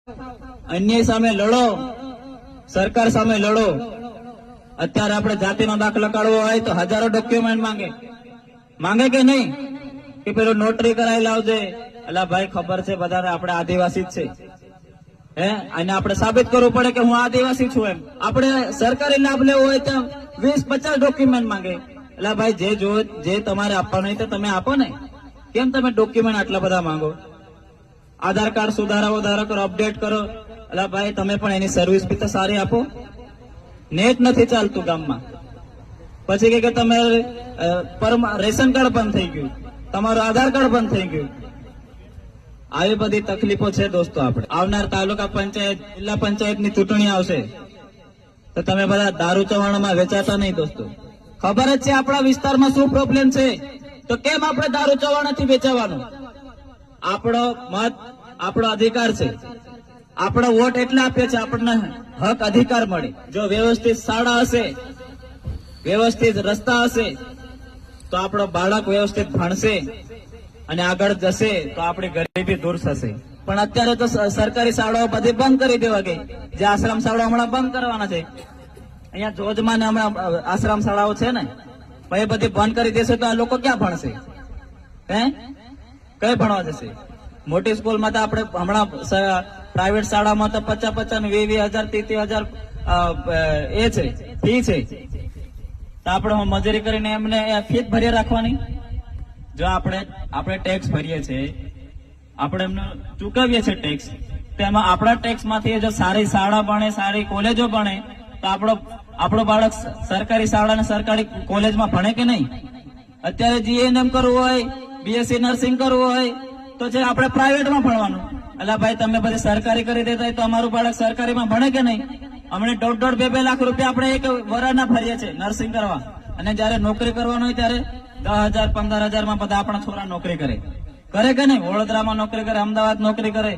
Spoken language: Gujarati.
અન્યાય સામે લડો, સરકાર સામે લડો। અત્યારે આપણે જાતિનો દાખલો કાઢવો હોય તો હજારો ડોક્યુમેન્ટ માંગે કે નહીં કે પેલું નોટરી કરાવી લાવજે। અલા ભાઈ, ખબર છે બધાને આપણે આદિવાસી જ છે, અને આપણે સાબિત કરવું પડે કે હું આદિવાસી છું એમ। આપણે સરકારી લાભ લેવો હોય તો 20-50 ડોક્યુમેન્ટ માંગે। એટલે ભાઈ, જે તમારે આપવાનું હોય તો તમે આપો ને, કેમ તમે ડોક્યુમેન્ટ આટલા બધા માંગો? આધાર કાર્ડ સુધારો કરો, અપડેટ કરો। એટલે ભાઈ, તમે પણ એની સર્વિસ બી તો સારી આપો। નેટ નથી ચાલતું ગામમાં, પછી કે તમે રેશન કાર્ડ બંધ થઈ ગયું, તમારું આધાર કાર્ડ બંધ થઈ ગયું। આવી બધી તકલીફો છે દોસ્તો। આપણે આવનાર તાલુકા પંચાયત, જિલ્લા પંચાયતની ચૂંટણી આવશે તો તમે બધા દારૂ ચવાણામાં વેચાતા નહીં દોસ્તો। ખબર જ છે આપણા વિસ્તારમાં શું પ્રોબ્લેમ છે, તો કેમ આપણે દારૂ ચવાણાથી વેચાવાનું? આપણો મત આપણો અધિકાર છે, આપણો વોટ એટલે આપીએ છીએ, આપણને હક અધિકાર મળે। જો વ્યવસ્થિત શાળા હશે, વ્યવસ્થિત રસ્તા હશે તો આપણો બાળક વ્યવસ્થિત ભણશે અને આગળ જશે તો આપણી ગરીબી દૂર થશે। પણ અત્યારે તો સરકારી શાળાઓ બધી બંધ કરી દેવા ગઈ। જે આશ્રમ શાળાઓ હમણાં બંધ કરવાના છે, અહીંયા જોજમાં ને હમણાં આશ્રમ શાળાઓ છે ને, એ બધી બંધ કરી દેશે તો આ લોકો ક્યાં ભણશે? કઈ ભણવા જશે? મોટી સ્કૂલમાં તો આપણે હમણાં પ્રાઇવેટ શાળામાં તો 50-50 ને 20,000 30,000 એ છે ફી છે, તો આપણે મજૂરી કરીને એમને ફી ભરી રાખવાની? જો આપણે ટેક્સ ભરીએ છીએ, આપણે એમને ચૂકવીએ છીએ ટેક્સ, તો એમાં આપણા ટેક્સ માંથી જો સારી શાળા બને, સારી કોલેજો બને તો આપણો બાળક સરકારી શાળા અને સરકારી કોલેજમાં ભણે કે નહીં? અત્યારે જીએનએમ કરવું હોય, બીએસસી નર્સિંગ કરવું હોય તો છે આપણે પ્રાઇવેટમાં ભણવાનું। એટલે ભાઈ, તમે બધી સરકારી કરી દેતા હોય તો અમારું બાળક સરકારીમાં ભણે કે નહીં? અમને 1.5-2 લાખ રૂપિયા આપણે એક વરાના ભરીએ છીએ નર્સિંગ કરવા, અને જયારે નોકરી કરવાનું હોય ત્યારે 10,000-15,000 માં બધા આપણા છોકરા નોકરી કરે કે નહીં? વડોદરામાં નોકરી કરે, અમદાવાદ નોકરી કરે,